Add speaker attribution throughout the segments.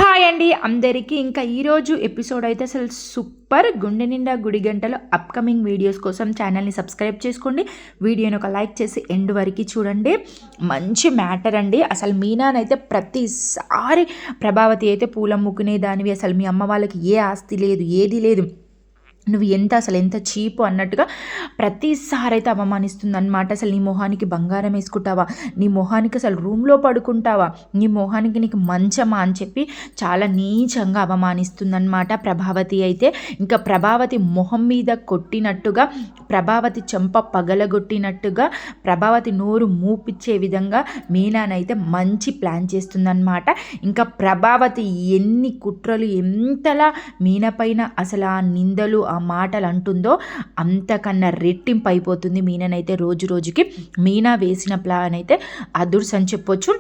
Speaker 1: Hi అండి అందరికీ. ఇంకా ఈరోజు ఎపిసోడ్ అయితే అసలు సూపర్. గుండె నిండా గుడి గంటలు అప్కమింగ్ వీడియోస్ కోసం ఛానల్ని సబ్స్క్రైబ్ చేసుకోండి. వీడియోని ఒక లైక్ చేసి ఎండ్ వరకు చూడండి. మంచి మ్యాటర్ అండి. అసలు మీనానైతే ప్రతిసారి ప్రభావతి అయితే పూలమ్ముకునే దానివి, అసలు మీ అమ్మ వాళ్ళకి ఏ ఆస్తి లేదు, ఏది లేదు, నువ్వు అసలు ఎంత చీపు అన్నట్టుగా ప్రతిసారి అయితే అవమానిస్తుంది అనమాట. అసలు నీ మొహానికి బంగారం వేసుకుంటావా, నీ మొహానికి అసలు రూమ్లో పడుకుంటావా, నీ మొహానికి నీకు మంచమా అని చెప్పి చాలా నీచంగా అవమానిస్తుందన్నమాట ప్రభావతి అయితే. ఇంకా ప్రభావతి మొహం మీద కొట్టినట్టుగా, ప్రభావతి చెంప పగలగొట్టినట్టుగా, ప్రభావతి నోరు మూపిచ్చే విధంగా మీనానైతే మంచి ప్లాన్ చేస్తుందన్నమాట. ఇంకా ప్రభావతి ఎన్ని కుట్రలు, ఎంతలా మీన పైన అసలు ఆ నిందలు, ఆ మాటలు అంటుందో అంతకన్నా రెట్టింపు అయిపోతుంది మీనానైతే రోజు రోజుకి. మీనా వేసిన ప్లాన్ అయితే అదుర్స్ అని చెప్పొచ్చు.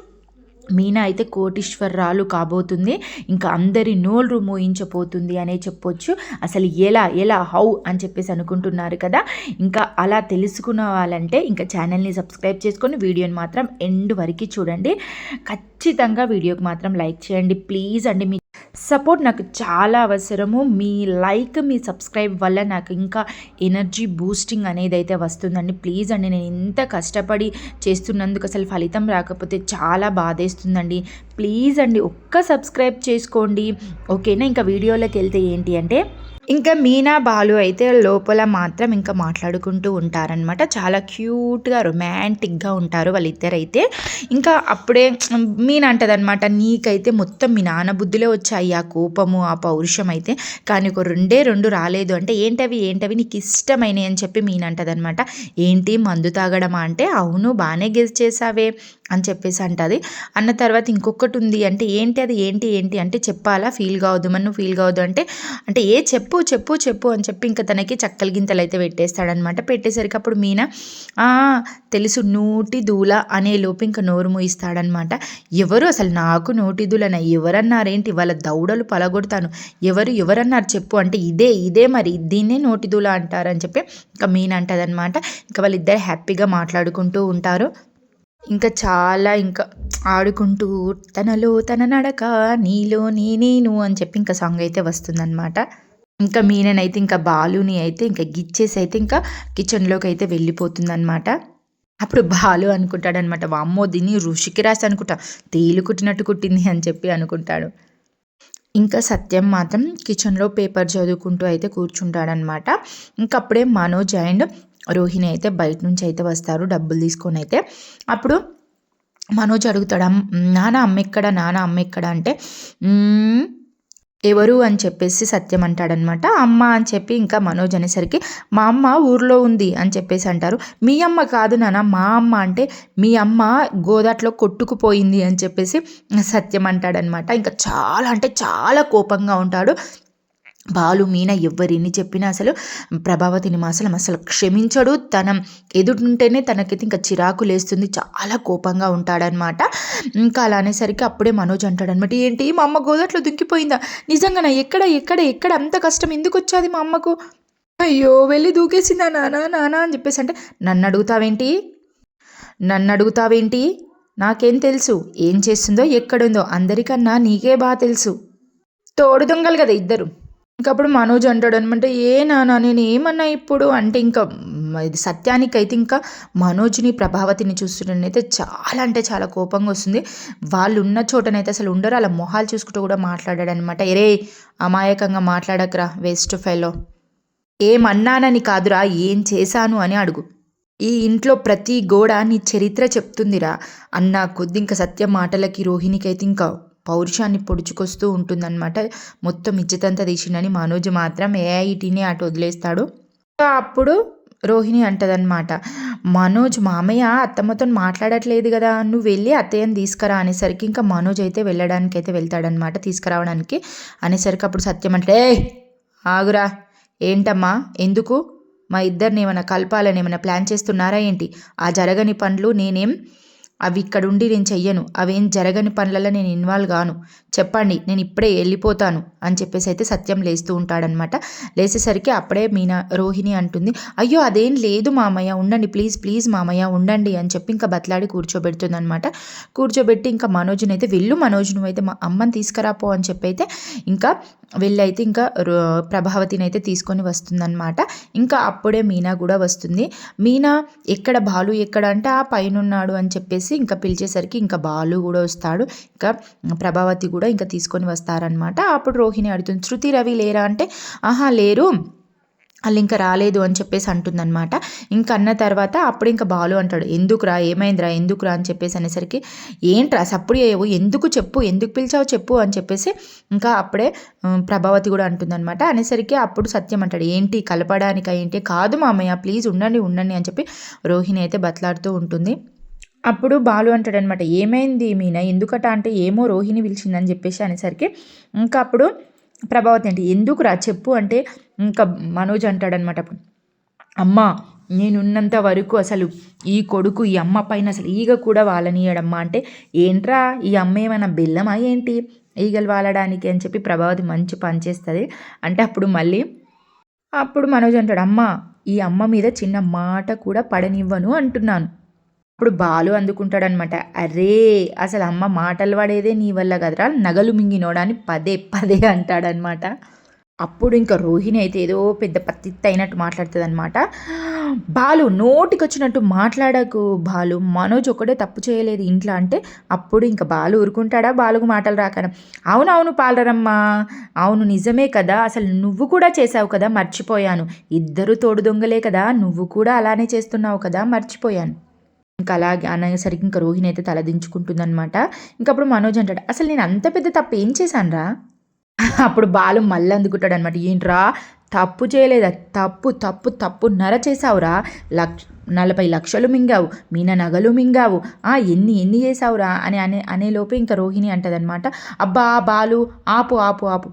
Speaker 1: మీనా అయితే కోటీశ్వరరాలు కాబోతుంది. ఇంకా అందరి నోళ్ళు మోయించబోతుంది అనే చెప్పొచ్చు. అసలు ఎలా హౌ అని చెప్పేసి అనుకుంటున్నారు కదా. ఇంకా అలా తెలుసుకున్న వాళ్ళంటే ఇంకా ఛానల్ని సబ్స్క్రైబ్ చేసుకొని వీడియోని మాత్రం ఎండ్ వరకు చూడండి. ఖచ్చితంగా వీడియోకి మాత్రం లైక్ చేయండి ప్లీజ్ అండి. మీ సపోర్ట్ నాకు చాలా అవసరము. మీ లైక్, మీ సబ్స్క్రైబ్ వల్ల నాకు ఇంకా ఎనర్జీ బూస్టింగ్ అనేది అయితే వస్తుందండి. ప్లీజ్ అండి, నేను ఎంత కష్టపడి చేస్తున్నందుకు అసలు ఫలితం రాకపోతే చాలా బాధేస్తుందండి. ప్లీజ్ అండి ఒక్క సబ్స్క్రైబ్ చేసుకోండి, ఓకేనా. ఇంకా వీడియోలోకి వెళ్తే ఏంటి అంటే, ఇంకా మీనా బాలు అయితే లోపల మాత్రం ఇంకా మాట్లాడుకుంటూ ఉంటారనమాట. చాలా క్యూట్గా రొమాంటిక్గా ఉంటారు వాళ్ళిద్దరైతే. ఇంకా అప్పుడే మీనా అంటదనమాట, నీకైతే మొత్తం మీ నాన్న బుద్ధిలో వచ్చాయి ఆ కోపము, ఆ పౌరుషం అయితే, కానీ ఒక రెండు రాలేదు అంటే ఏంటవి నీకు ఇష్టమైనవి అని చెప్పి మీనా అంటదనమాట. ఏంటి మందు తాగడమా అంటే, అవును బాగానే గెస్ చేసావే అని చెప్పేసి అంటది. అన్న తర్వాత ఇంకొకటి ఉంది అంటే, ఏంటి అంటే చెప్పాలా, ఫీల్ కావద్దు మరి, నువ్వు ఫీల్ కావద్దు అంటే ఏ చెప్పు అని చెప్పి ఇంకా తనకి చక్కలు గింతలు అయితే పెట్టేస్తాడనమాట. పెట్టేసరికి అప్పుడు మీనా తెలుసు నోటి దూల అనే లోపు ఇంకా నోరు మూయిస్తాడనమాట. ఎవరు అసలు నాకు నోటి దూలన, ఎవరన్నారేంటి, వాళ్ళ దౌడలు పలగొడతాను, ఎవరన్నారు చెప్పు అంటే, ఇదే మరి దీన్నే నోటి దూల అంటారని చెప్పి ఇంకా మీనా అంటదనమాట. ఇంకా వాళ్ళిద్దరు హ్యాపీగా మాట్లాడుకుంటూ ఉంటారు. ఇంకా చాలా ఇంకా ఆడుకుంటూ తనలో తన నడక నీలో నేను అని చెప్పి ఇంకా సాంగ్ అయితే వస్తుందన్నమాట. ఇంకా మీననైతే ఇంకా బాలుని అయితే ఇంకా గిచ్చేసి అయితే ఇంకా కిచెన్లోకి అయితే వెళ్ళిపోతుందన్నమాట. అప్పుడు బాలు అనుకుంటాడనమాట, వామ్మో దీన్ని ఋషికి రాసి అనుకుంటా, తేలు కుట్టినట్టు కుట్టింది అని చెప్పి అనుకుంటాడు. ఇంకా సత్యం మాత్రం కిచెన్లో పేపర్ చదువుకుంటూ అయితే కూర్చుంటాడనమాట. ఇంకప్పుడే మనోజ్ అండ్ రోహిణి అయితే బయట నుంచి అయితే వస్తారు డబ్బులు తీసుకొని అయితే. అప్పుడు మనోజ్ అడుగుతాడు, నాన్న అమ్మ ఎక్కడ అంటే, ఎవరు అని చెప్పేసి సత్యం అంటాడనమాట. అమ్మ అని చెప్పి ఇంకా మనోజ్ అనేసరికి, మా అమ్మ ఊర్లో ఉంది అని చెప్పేసి అంటారు. మీ అమ్మ కాదు నాన్న, మా అమ్మ అంటే, మీ అమ్మ గోదాట్లో కొట్టుకుపోయింది అని చెప్పేసి సత్యం అంటాడనమాట. ఇంకా చాలా అంటే చాలా కోపంగా ఉంటాడు బాలు. మీనా ఎవరిని చెప్పినా అసలు ప్రభావతిని అసలు క్షమించడు. తన ఎదుటుంటేనే తనకైతే ఇంకా చిరాకు లేస్తుంది, చాలా కోపంగా ఉంటాడనమాట. ఇంకా అలా అనేసరికి అప్పుడే మనోజ్ అంటాడనమాట, ఏంటి మా అమ్మ గోదాట్లో దుంకిపోయిందా, నిజంగానా, ఎక్కడ అంత కష్టం ఎందుకు వచ్చాది మా అమ్మకు, అయ్యో వెళ్ళి దూకేసిందా నానా అని చెప్పేసి అంటే, నన్ను అడుగుతావేంటి, నాకేం తెలుసు, ఏం చేస్తుందో ఎక్కడుందో అందరికన్నా నీకే బాగా తెలుసు, తోడు దొంగలు కదా ఇద్దరు. ఇంకప్పుడు మనోజ్ అంటాడు అనమాట, నాన్న నేను ఏమన్నా ఇప్పుడు అంటే, ఇంకా ఇది సత్యానికైతే ఇంకా మనోజ్ని ప్రభావతిని చూస్తుంటేనైతే చాలా అంటే చాలా కోపంగా వస్తుంది. వాళ్ళు ఉన్న చోటనైతే అసలు ఉండరు, అలా మొహాలు చూసుకుంటూ కూడా మాట్లాడాడు అనమాట. అమాయకంగా మాట్లాడకరా వేస్ట్ ఫెలో, ఏమన్నానని కాదురా ఏం చేశాను అని అడుగు, ఈ ఇంట్లో ప్రతి గోడ నీ చరిత్ర చెప్తుందిరా అన్న కొద్ది ఇంకా సత్యం మాటలకి రోహిణికైతే ఇంకా పౌరుషాన్ని పొడుచుకొస్తూ ఉంటుందన్నమాట. మొత్తం ఇజ్జతంతా తీసిండని మనోజ్ మాత్రం ఏఐటీని అటు వదిలేస్తాడు. అప్పుడు రోహిణి అంటదన్నమాట, మనోజ్ మామయ్య అత్తమ్మతో మాట్లాడట్లేదు కదా, నువ్వు వెళ్ళి అత్తయ్యని తీసుకురా అనేసరికి ఇంకా మనోజ్ అయితే వెళ్ళడానికి అయితే వెళ్తాడనమాట, తీసుకురావడానికి. అనేసరికి అప్పుడు సత్యం అంటే, ఆగురా, ఏంటమ్మా ఎందుకు, మా ఇద్దరిని ఏమైనా కలపాలని ఏమైనా ప్లాన్ చేస్తున్నారా ఏంటి, ఆ జరగని పనులు నేనేం అవి ఇక్కడుండి నేను చెయ్యను, అవేం జరగని పనులలో నేను ఇన్వాల్వ్ గాను, చెప్పండి నేను ఇప్పుడే వెళ్ళిపోతాను అని చెప్పేసి అయితే సత్యం లేస్తూ ఉంటాడనమాట. లేచేసరికి అప్పుడే రోహిణి అంటుంది, అయ్యో అదేం లేదు మామయ్య, ఉండండి ప్లీజ్ ప్లీజ్ మామయ్య ఉండండి అని చెప్పి ఇంకా బతలాడి కూర్చోబెడుతుంది అనమాట. కూర్చోబెట్టి ఇంకా మనోజ్ని అయితే వెళ్ళు మనోజ్, నువ్వైతే మా అమ్మని తీసుకురాపో అని చెప్పి అయితే ఇంకా వెళ్ళైతే ఇంకా ప్రభావతిని అయితే తీసుకొని వస్తుందన్నమాట. ఇంకా అప్పుడే మీనా కూడా వస్తుంది. మీనా ఎక్కడ బాలు ఎక్కడ అంటే ఆ పైన ఉన్నాడు అని చెప్పేసి ఇంకా పిలిచేసరికి ఇంకా బాలు కూడా వస్తాడు. ఇంకా ప్రభావతి కూడా ఇంకా తీసుకొని వస్తారనమాట. అప్పుడు రోహిణి అడుగుతుంది, శృతి రవి లేరా అంటే ఆహా లేరు, వాళ్ళు ఇంకా రాలేదు అని చెప్పేసి అంటుందన్నమాట. ఇంకా అన్న తర్వాత అప్పుడు ఇంకా బాలు అంటాడు, ఎందుకురా ఏమైందిరా ఎందుకురా అని చెప్పేసి అనేసరికి ఏంట్రా సప్పుడు చేయవు, ఎందుకు చెప్పు, ఎందుకు పిలిచావు చెప్పు అని చెప్పేసి ఇంకా అప్పుడే ప్రభావతి కూడా అంటుందన్నమాట. అనేసరికి అప్పుడు సత్యం అంటాడు, ఏంటి కలపడానిక ఏంటి, కాదు మామయ్య ప్లీజ్ ఉండండి ఉండండి అని చెప్పి రోహిణి అయితే బతలాడుతూ ఉంటుంది. అప్పుడు బాలు అంటాడనమాట, ఏమైంది మీనా ఎందుకట అంటే ఏమో రోహిణి పిలిచిందని చెప్పేసి అనేసరికి ఇంకా అప్పుడు ప్రభావతి అంటే ఎందుకురా చెప్పు అంటే ఇంకా మనోజ్ అంటాడనమాట, అప్పుడు అమ్మా నేనున్నంత వరకు అసలు ఈ కొడుకు ఈ అమ్మ పైన అసలు ఈగ కూడా వాలనీయడమ్మా అంటే ఏంట్రా ఈ అమ్మ ఏమైనా బెల్లమా ఏంటి ఈగలు వాలడానికి అని చెప్పి ప్రభావతి మంచి పని చేస్తుంది. అంటే అప్పుడు మనోజ్ అంటాడు, అమ్మ ఈ అమ్మ మీద చిన్న మాట కూడా పడనివ్వను అంటున్నాను. అప్పుడు బాలు అందుకుంటాడనమాట, అరే అసలు అమ్మ మాటలు పడేదే నీ వల్ల కదరా, నగలు మింగినోడని పదే పదే అంటాడనమాట. అప్పుడు ఇంకా రోహిణి అయితే ఏదో పెద్ద పత్తిత్త అయినట్టు మాట్లాడుతుంది అనమాట. బాలు నోటికి వచ్చినట్టు మాట్లాడకు బాలు, మనోజ్ ఒకటే తప్పు చేయలేదు ఇంట్లో అంటే అప్పుడు ఇంకా బాలు ఊరుకుంటాడా, బాలుకు మాటలు రాకన, అవునవును పాలరమ్మ అవును నిజమే కదా, అసలు నువ్వు కూడా చేసావు కదా మర్చిపోయాను, ఇద్దరు తోడు దొంగలే కదా, నువ్వు కూడా అలానే చేస్తున్నావు కదా మర్చిపోయాను. ఇంకా అలాగే అనేసరికి ఇంకా రోహిణి అయితే తలదించుకుంటుందన్నమాట. ఇంకప్పుడు మనోజ్ అంటాడు, అసలు నేను అంత పెద్ద తప్పు ఏం చేశాను రా. అప్పుడు బాలు మళ్ళీ అందుకుంటాడు అనమాట, ఏంట్రా తప్పు చేయలేదా, తప్పు తప్పు తప్పున్నర చేసావురా, 40 లక్షలు మింగావు, మీన నగలు మింగావు, ఎన్ని ఎన్ని చేసావురా అనేలోపే ఇంకా రోహిణి అంటదనమాట, అబ్బా బాలు ఆపు ఆపు ఆపు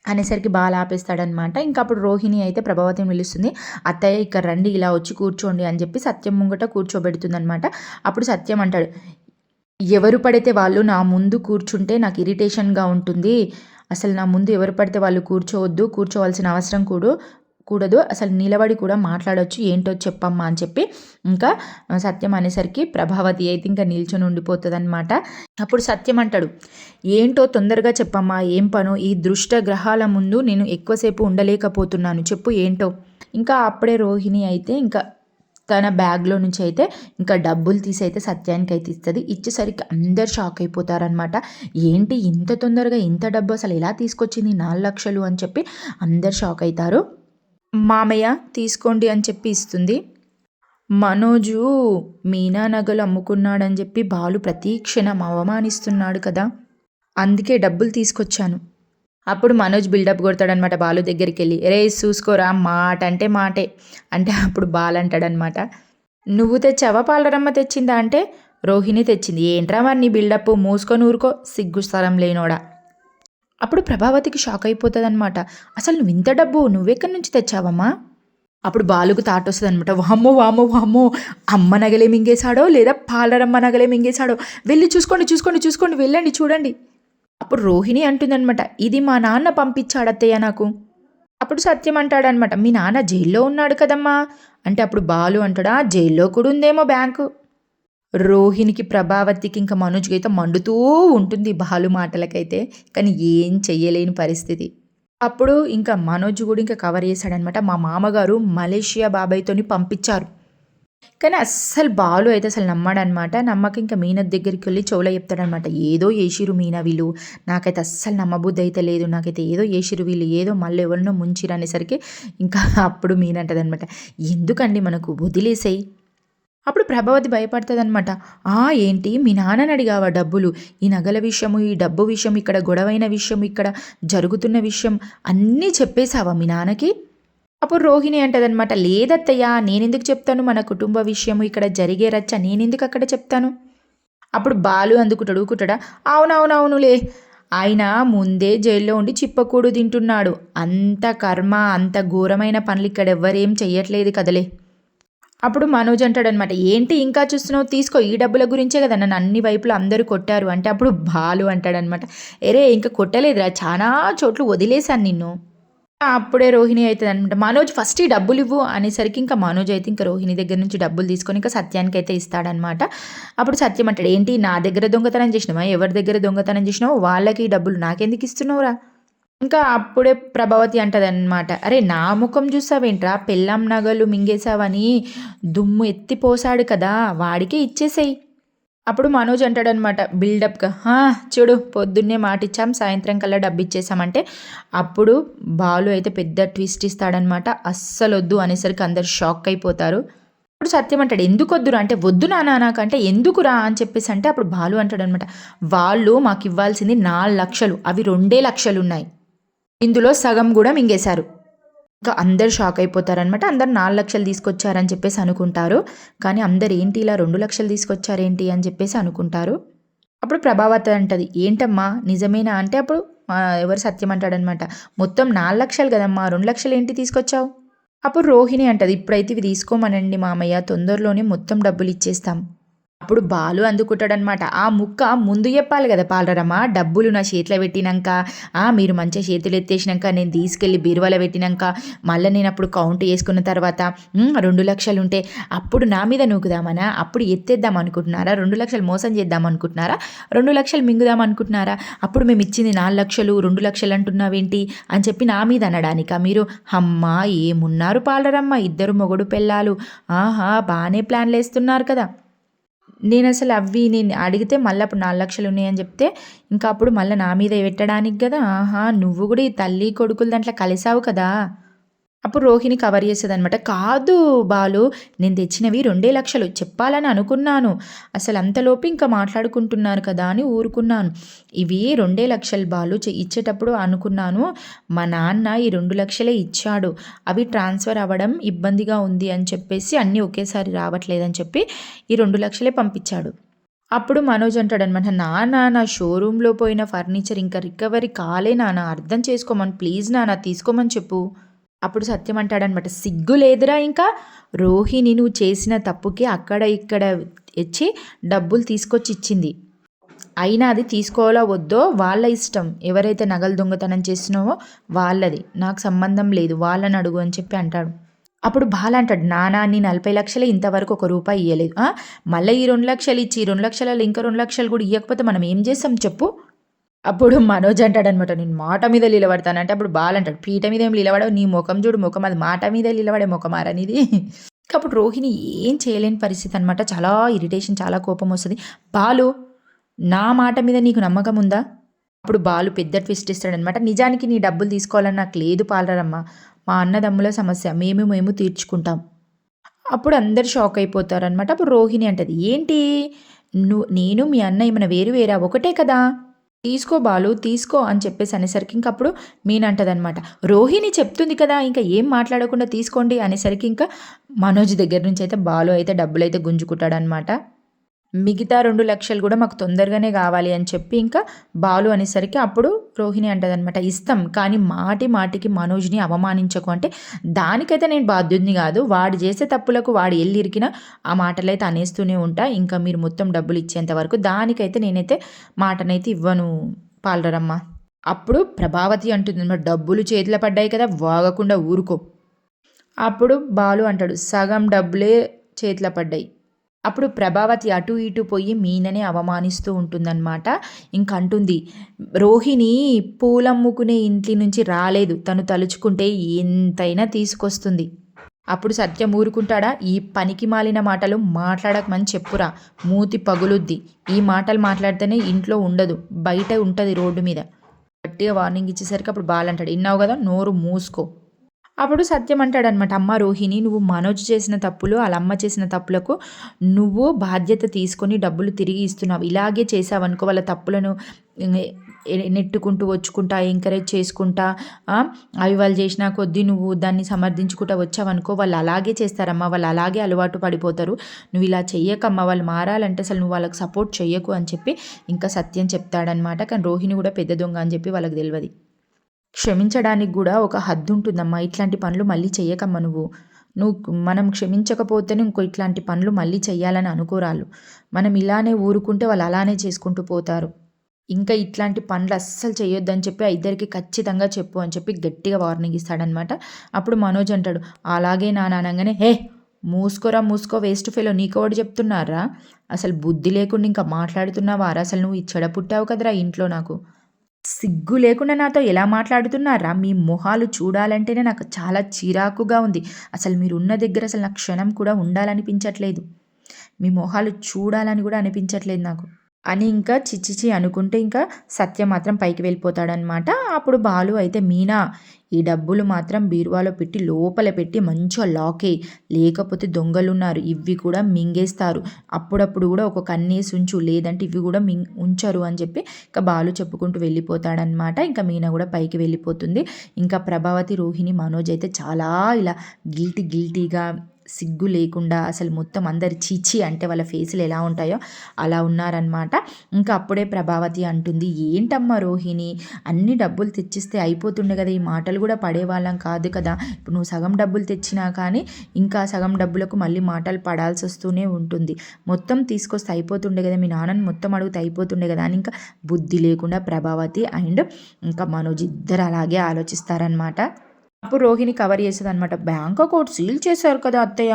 Speaker 1: అనేసరికి బాగా ఆపేస్తాడనమాట. ఇంకా అప్పుడు రోహిణి అయితే ప్రభావతిని పిలుస్తుంది, అత్తయ్య ఇక్కడ రండి ఇలా వచ్చి కూర్చోండి అని చెప్పి సత్యం ముంగట కూర్చోబెడుతుంది అనమాట. అప్పుడు సత్యం అంటాడు, ఎవరు పడితే వాళ్ళు నా ముందు కూర్చుంటే నాకు ఇరిటేషన్గా ఉంటుంది, అసలు నా ముందు ఎవరు పడితే వాళ్ళు కూర్చోవద్దు, కూర్చోవలసిన అవసరం కూడదు, అసలు నిలబడి కూడా మాట్లాడొచ్చు, ఏంటో చెప్పమ్మా అని చెప్పి ఇంకా సత్యం అనేసరికి ప్రభావతి అయితే ఇంకా నిల్చొని ఉండిపోతుంది అనమాట. అప్పుడు సత్యం అంటాడు, ఏంటో తొందరగా చెప్పమ్మా, ఏం పను, ఈ దృష్ట గ్రహాల ముందు నేను ఎక్కువసేపు ఉండలేకపోతున్నాను, చెప్పు ఏంటో. ఇంకా అప్పుడే రోహిణి అయితే ఇంకా తన బ్యాగ్లో నుంచి అయితే ఇంకా డబ్బులు తీసి అయితే సత్యానికి అయితే ఇస్తుంది. ఇచ్చేసరికి అందరు షాక్ అయిపోతారనమాట, ఏంటి ఇంత తొందరగా ఇంత డబ్బు అసలు ఎలా తీసుకొచ్చింది 4 లక్షలు అని చెప్పి అందరు షాక్ అవుతారు. మామయ్య తీసుకోండి అని చెప్పి ఇస్తుంది. మనోజు మీనా నగలు అమ్ముకున్నాడని చెప్పి బాలు ప్రతి క్షణం అవమానిస్తున్నాడు కదా, అందుకే డబ్బులు తీసుకొచ్చాను. అప్పుడు మనోజ్ బిల్డప్ కొడతాడనమాట బాలు దగ్గరికి వెళ్ళి, రే చూసుకోరా మాట అంటే మాటే అంటే అప్పుడు బాలు అంటాడనమాట, నువ్వు తెచ్చావా పాలరమ్మ తెచ్చిందా అంటే రోహిణి తెచ్చింది, ఏంట్రా మరి నీ బిల్డప్, మూసుకొని ఊరుకో సిగ్గుస్తరం లేనోడా. అప్పుడు ప్రభావతికి షాక్ అయిపోతుంది అనమాట, అసలు నువ్వు ఇంత డబ్బు నువ్వెక్కడి నుంచి తెచ్చావమ్మా. అప్పుడు బాలుకు తాట వస్తుంది అనమాట, వామ్మో వామ్మో వామ్మో అమ్మ నగలే మింగేశాడో లేదా పాలరమ్మ నగలే మింగేశాడో, వెళ్ళి చూసుకోండి చూసుకోండి చూసుకోండి వెళ్ళండి చూడండి. అప్పుడు రోహిణి అంటుందన్నమాట, ఇది మా నాన్న పంపించాడత్తయ్య నాకు. అప్పుడు సత్యం అంటాడనమాట, మీ నాన్న జైల్లో ఉన్నాడు కదమ్మా అంటే అప్పుడు బాలు అంటాడా, జైల్లో కూడా ఉందేమో బ్యాంకు. రోహిణికి ప్రభావతికి ఇంకా మనోజ్కి అయితే మండుతూ ఉంటుంది బాలు మాటలకైతే, కానీ ఏం చెయ్యలేని పరిస్థితి. అప్పుడు ఇంకా మనోజ్ కూడా ఇంకా కవర్ చేశాడనమాట, మా మామగారు మలేషియా బాబాయ్తోని పంపించారు. కానీ అస్సలు బాలు అయితే అసలు నమ్మాడనమాట. నమ్మక ఇంకా మీనా దగ్గరికి వెళ్ళి చెవులో చెప్తాడనమాట, ఏదో ఏషిరు మీనా వీళ్ళు, నాకైతే అస్సలు నమ్మబుద్ధి అయితే లేదు, నాకైతే ఏదో ఏషిరు వీళ్ళు, ఏదో మళ్ళీ ఎవరినో ముంచిరు అనేసరికి ఇంకా అప్పుడు మీనా అంటదనమాట, ఎందుకండి మనకు వదిలేసేయి. అప్పుడు ప్రభావతి భయపడుతుంది అనమాట, ఏంటి మీ నాన్నని అడిగావా డబ్బులు, ఈ నగల విషయము, ఈ డబ్బు విషయం, ఇక్కడ గొడవైన విషయం, ఇక్కడ జరుగుతున్న విషయం అన్నీ చెప్పేశావా మీ నాన్నకి. అప్పుడు రోహిణి అంటదనమాట, లేదత్తయ్య నేనెందుకు చెప్తాను, మన కుటుంబ విషయము ఇక్కడ జరిగే రచ్చ నేనెందుకు అక్కడ చెప్తాను. అప్పుడు బాలు ఊకుంటాడా, అవునవునవునులే, ఆయన ముందే జైల్లో ఉండి చిప్పకూడు తింటున్నాడు, అంత కర్మ అంత ఘోరమైన పనులు ఇక్కడ ఎవ్వరేం చెయ్యట్లేదు కదలే. అప్పుడు మనోజ్ అంటాడనమాట, ఏంటి ఇంకా చూస్తున్నావు, తీసుకో, ఈ డబ్బుల గురించే కదా నన్ను అన్ని వైపులు అందరూ కొట్టారు అంటే, అప్పుడు బాలు అంటాడనమాట, ఎరే ఇంకా కొట్టలేదురా, చాలా చోట్ల వదిలేశాను నిన్ను. అప్పుడే రోహిణి అవుతుంది అనమాట, మనోజ్ ఫస్ట్ ఈ డబ్బులు ఇవ్వు అనేసరికి ఇంకా మనోజ్ అయితే ఇంకా రోహిణి దగ్గర నుంచి డబ్బులు తీసుకొని ఇంకా సత్యానికి అయితే ఇస్తాడనమాట. అప్పుడు సత్యం అంటాడు, ఏంటి నా దగ్గర దొంగతనం చేసినావా, ఎవరి దగ్గర దొంగతనం చేసినావో వాళ్ళకి ఈ డబ్బులు నాకెందుకు ఇస్తున్నావురా. ఇంకా అప్పుడే ప్రభావతి అంటదనమాట, అరే నా ముఖం చూసావేంట్రా, పెళ్ళాం నగలు మింగేసావని దుమ్ము ఎత్తిపోసాడు కదా, వాడికే ఇచ్చేసేయి. అప్పుడు మనోజ్ అంటాడనమాట బిల్డప్గా, చూడు పొద్దున్నే మాట ఇచ్చాం, సాయంత్రం కల్లా డబ్బు ఇచ్చేసామంటే, అప్పుడు బాలు అయితే పెద్ద ట్విస్ట్ ఇస్తాడనమాట, అస్సలు వద్దు అనేసరికి అందరు షాక్ అయిపోతారు. అప్పుడు సత్యం అంటాడు, ఎందుకు వద్దురా అంటే, వద్దు నానా నాకంటే ఎందుకురా అని చెప్పేసి అంటే, అప్పుడు బాలు అంటాడనమాట, వాళ్ళు మాకు ఇవ్వాల్సింది 4 లక్షలు, అవి 2 లక్షలు ఉన్నాయి, ఇందులో సగం కూడా మింగేశారు. ఇంకా అందరు షాక్ అయిపోతారనమాట, అందరు 4 లక్షలు తీసుకొచ్చారని చెప్పేసి అనుకుంటారు, కానీ అందరు ఏంటి ఇలా 2 లక్షలు తీసుకొచ్చారేంటి అని చెప్పేసి అనుకుంటారు. అప్పుడు ప్రభావతి అంటది, ఏంటమ్మా నిజమేనా అంటే, అప్పుడు ఎవరు సత్యం అంటాడనమాట, మొత్తం 4 లక్షలు కదమ్మా, 2 లక్షలు ఏంటి తీసుకొచ్చావు. అప్పుడు రోహిణి అంటది, ఇప్పుడైతే ఇవి తీసుకోమనండి మామయ్య, తొందరలోనే మొత్తం డబ్బులు ఇచ్చేస్తాం. అప్పుడు బాలు అందుకుంటాడనమాట, ఆ ముక్క ముందు చెప్పాలి కదా పాలరమ్మ, డబ్బులు నా చేతిలో పెట్టినాక, మీరు మంచిగా చేతులు ఎత్తేసినాక, నేను తీసుకెళ్ళి బీరువాలో పెట్టినాక, మళ్ళీ నేను అప్పుడు కౌంట్ చేసుకున్న తర్వాత 2 లక్షలు ఉంటే అప్పుడు నా మీద నూకుదామనా, అప్పుడు ఎత్తేద్దాం అనుకుంటున్నారా, 2 లక్షలు మోసం చేద్దాం అనుకుంటున్నారా, 2 లక్షలు మింగుదాం అనుకుంటున్నారా, అప్పుడు మేము ఇచ్చింది 4 లక్షలు 2 లక్షలు అంటున్నావేంటి అని చెప్పి నా మీద అనడానిక మీరు. అమ్మా ఏమున్నారు పాలరమ్మ, ఇద్దరు మొగుడు పెళ్ళాలు, బాగానే ప్లాన్లు వేస్తున్నారు కదా. నేను అసలు నేను అడిగితే మళ్ళీ అప్పుడు 4 లక్షలు ఉన్నాయని చెప్తే, ఇంకా అప్పుడు మళ్ళీ నా మీద పెట్టడానికి కదా, నువ్వు కూడా ఈ తల్లి కొడుకులు దాంట్లో కలిసావు కదా. అప్పుడు రోహిణి కవర్ చేస్తుంది అనమాట, కాదు బాలు, నేను తెచ్చినవి 2 లక్షలు చెప్పాలని అనుకున్నాను, అసలు అంతలోపు ఇంకా మాట్లాడుకుంటున్నారు కదా అని ఊరుకున్నాను, ఇవి 2 లక్షలు బాలు, ఇచ్చేటప్పుడు అనుకున్నాను మా నాన్న ఈ 2 లక్షలే ఇచ్చాడు, అవి ట్రాన్స్ఫర్ అవ్వడం ఇబ్బందిగా ఉంది అని చెప్పేసి అన్నీ ఒకేసారి రావట్లేదని చెప్పి ఈ 2 లక్షలే పంపించాడు. అప్పుడు మనోజ్ అంటాడనమాట, నా షోరూంలో పోయిన ఫర్నిచర్ ఇంకా రికవరీ కాలే నాన్న, అర్థం చేసుకోమని ప్లీజ్ నాన్న తీసుకోమని చెప్పు. అప్పుడు సత్యం అంటాడనమాట, సిగ్గు లేదురా ఇంకా, రోహిణి నువ్వు చేసిన తప్పుకి అక్కడ ఇక్కడ ఇచ్చి డబ్బులు తీసుకొచ్చి ఇచ్చింది, అయినా అది తీసుకోవాలో వద్దో వాళ్ళ ఇష్టం, ఎవరైతే నగలు దొంగతనం చేసినావో వాళ్ళది, నాకు సంబంధం లేదు, వాళ్ళని అడుగు అని చెప్పి అంటాడు. అప్పుడు బాల అంటాడు, నీ 40 లక్షలే ఇంతవరకు ₹1 ఇవ్వలేదు, మళ్ళీ ఈ 2 లక్షలు ఇచ్చి 2 లక్షలలో ఇంకా 2 లక్షలు కూడా ఇవ్వకపోతే మనం ఏం చేస్తాం చెప్పు. అప్పుడు మనోజ్ అంటాడనమాట, నేను మాట మీద నిలబడతానంటే, అప్పుడు బాల్ అంటాడు, పీట మీద ఏం నిలబడవు, నీ ముఖం చూడు ముఖం, అది మాట మీద నిలబడే ముఖమారనిది. అప్పుడు రోహిణి ఏం చేయలేని పరిస్థితి అనమాట, చాలా ఇరిటేషన్, చాలా కోపం వస్తుంది. బాలు, నా మాట మీద నీకు నమ్మకం ఉందా. అప్పుడు బాలు పెద్ద ట్విస్ట్ ఇస్తాడనమాట, నిజానికి నీ డబ్బులు తీసుకోవాలని నాకు లేదు పాలరమ్మ, మా అన్నదమ్ముల సమస్య, మేము తీర్చుకుంటాం. అప్పుడు అందరు షాక్ అయిపోతారనమాట. అప్పుడు రోహిణి అంటది, ఏంటి నేను మీ అన్న ఏమైనా వేరా, ఒకటే కదా, తీసుకో బాలు తీసుకో అని చెప్పేసి అనేసరికి ఇంకప్పుడు మీనంటదనమాట, రోహిణి చెప్తుంది కదా ఇంకా ఏం మాట్లాడకుండా తీసుకోండి అనేసరికి ఇంకా మనోజ్ దగ్గర నుంచి అయితే బాలు అయితే డబ్బులు అయితే గుంజుకుంటాడనమాట. మిగతా 2 లక్షలు కూడా మాకు తొందరగానే కావాలి అని చెప్పి ఇంకా బాలు అనేసరికి అప్పుడు రోహిణి అంటదనమాట, ఇస్తాం కానీ మాటికి మనోజ్ని అవమానించకు అంటే, దానికైతే నేను బాధ్యుడిని కాదు, వాడు చేసే తప్పులకు వాడు ఇరికినా ఆ మాటలైతే అనేస్తూనే ఉంటా, ఇంకా మీరు మొత్తం డబ్బులు ఇచ్చేంత వరకు దానికైతే నేనైతే మాటనైతే ఇవ్వను పాలరమ్మ. అప్పుడు ప్రభావతి అంటుంది అనమాట, డబ్బులు చేతిలో పడ్డాయి కదా, వాగకుండా ఊరుకో. అప్పుడు బాలు అంటాడు, సగం డబ్బులే చేతిలో పడ్డాయి. అప్పుడు ప్రభావతి అటు ఇటు పోయి మీననే అవమానిస్తూ ఉంటుందన్నమాట. ఇంక అంటుంది, రోహిణి పూలమ్ముకునే ఇంటి నుంచి రాలేదు, తను తలుచుకుంటే ఎంతైనా తీసుకొస్తుంది. అప్పుడు సత్యం ఊరుకుంటాడా, ఈ పనికి మాలిన మాటలు మాట్లాడకమని చెప్పురా, మూతి పగులుద్ది, ఈ మాటలు మాట్లాడితేనే ఇంట్లో ఉండదు, బయట ఉంటుంది రోడ్డు మీద. గట్టిగా వార్నింగ్ ఇచ్చేసరికి అప్పుడు బాలంటాడు, విన్నావు కదా, నోరు మూసుకో. అప్పుడు సత్యం అంటాడనమాట, అమ్మ రోహిణి, నువ్వు మనోజ్ చేసిన తప్పులు వాళ్ళ అమ్మ చేసిన తప్పులకు నువ్వు బాధ్యత తీసుకొని డబ్బులు తిరిగి ఇస్తున్నావు, ఇలాగే చేసావనుకో వాళ్ళ తప్పులను నెట్టుకుంటూ వచ్చుకుంటా ఎంకరేజ్ చేసుకుంటా అవి వాళ్ళు చేసిన కొద్దీ నువ్వు దాన్ని సమర్థించుకుంటా వచ్చావనుకో వాళ్ళు అలాగే చేస్తారమ్మా, వాళ్ళు అలాగే అలవాటు పడిపోతారు, నువ్వు ఇలా చెయ్యకమ్మా, వాళ్ళు మారాలంటే అసలు నువ్వు వాళ్ళకి సపోర్ట్ చెయ్యకు అని చెప్పి ఇంకా సత్యం చెప్తాడనమాట. కానీ రోహిణి కూడా పెద్ద దొంగ అని చెప్పి వాళ్ళకి తెలియదు. క్షమించడానికి కూడా ఒక హద్దు ఉంటుందమ్మా, ఇట్లాంటి పనులు మళ్ళీ చెయ్యకమ్మా, మనం క్షమించకపోతేనే ఇంకో ఇట్లాంటి పనులు మళ్ళీ చెయ్యాలని అనుకోరాళ్ళు. మనం ఇలానే ఊరుకుంటే వాళ్ళు అలానే చేసుకుంటూ పోతారు. ఇంకా ఇట్లాంటి పనులు అస్సలు చేయొద్దని చెప్పి ఆ ఇద్దరికి ఖచ్చితంగా చెప్పు అని చెప్పి గట్టిగా వార్నింగ్ ఇస్తాడనమాట. అప్పుడు మనోజ్ అంటాడు, అలాగే నాన్న అనగానే, హే మూసుకోరా మూసుకో వేస్ట్ ఫెలో, నీకెవడు చెప్తున్నారా, అసలు బుద్ధి లేకుండా ఇంకా మాట్లాడుతున్నావారా, అసలు నువ్వు ఈ చెడ పుట్టావు కదరా ఇంట్లో, నాకు సిగ్గు లేకుండా నాతో ఎలా మాట్లాడుతున్నారా, మీ మొహాలు చూడాలంటేనే నాకు చాలా చిరాకుగా ఉంది, అసలు మీరు ఉన్న దగ్గర అసలు నాకు క్షణం కూడా ఉండాలనిపించట్లేదు, మీ మొహాలు చూడాలని కూడా అనిపించట్లేదు నాకు అని ఇంకా చిచ్చిచి అనుకుంటే ఇంకా సత్య మాత్రం పైకి వెళ్ళిపోతాడనమాట. అప్పుడు బాలు అయితే, మీనా ఈ డబ్బులు మాత్రం బీరువాలో పెట్టి లోపల పెట్టి మంచిగా లాకే, లేకపోతే దొంగలున్నారు ఇవి కూడా మింగేస్తారు, అప్పుడప్పుడు కూడా ఒక కన్నేసి ఉంచు, లేదంటే ఇవి కూడా ఉంచరు అని చెప్పి ఇంకా బాలు చెప్పుకుంటూ వెళ్ళిపోతాడనమాట. ఇంకా మీనా కూడా పైకి వెళ్ళిపోతుంది. ఇంకా ప్రభావతి, రోహిణి, మనోజ్ అయితే చాలా ఇలా గిల్టీగా సిగ్గు లేకుండా అసలు మొత్తం అందరు చీచి అంటే వాళ్ళ ఫేసులు ఎలా ఉంటాయో అలా ఉన్నారనమాట. ఇంకా అప్పుడే ప్రభావతి అంటుంది, ఏంటమ్మా రోహిణి, అన్ని డబ్బులు తెచ్చిస్తే అయిపోతుండే కదా, ఈ మాటలు కూడా పడేవాళ్ళం కాదు కదా, ఇప్పుడు నువ్వు సగం డబ్బులు తెచ్చినా కానీ ఇంకా సగం డబ్బులకు మళ్ళీ మాటలు పడాల్సి వస్తూనే ఉంటుంది, మొత్తం తీసుకొస్తే అయిపోతుండే కదా, మీ నాన్నని మొత్తం అడిగితే అయిపోతుండే కదా అని ఇంకా బుద్ధి లేకుండా ప్రభావతి అండ్ ఇంకా మనోజ్ ఇద్దరు అలాగే ఆలోచిస్తారనమాట. అప్పుడు రోహిణి కవర్ చేసేది అనమాట, బ్యాంక్ అకౌంట్ సీల్ చేశారు కదా అత్తయ్య,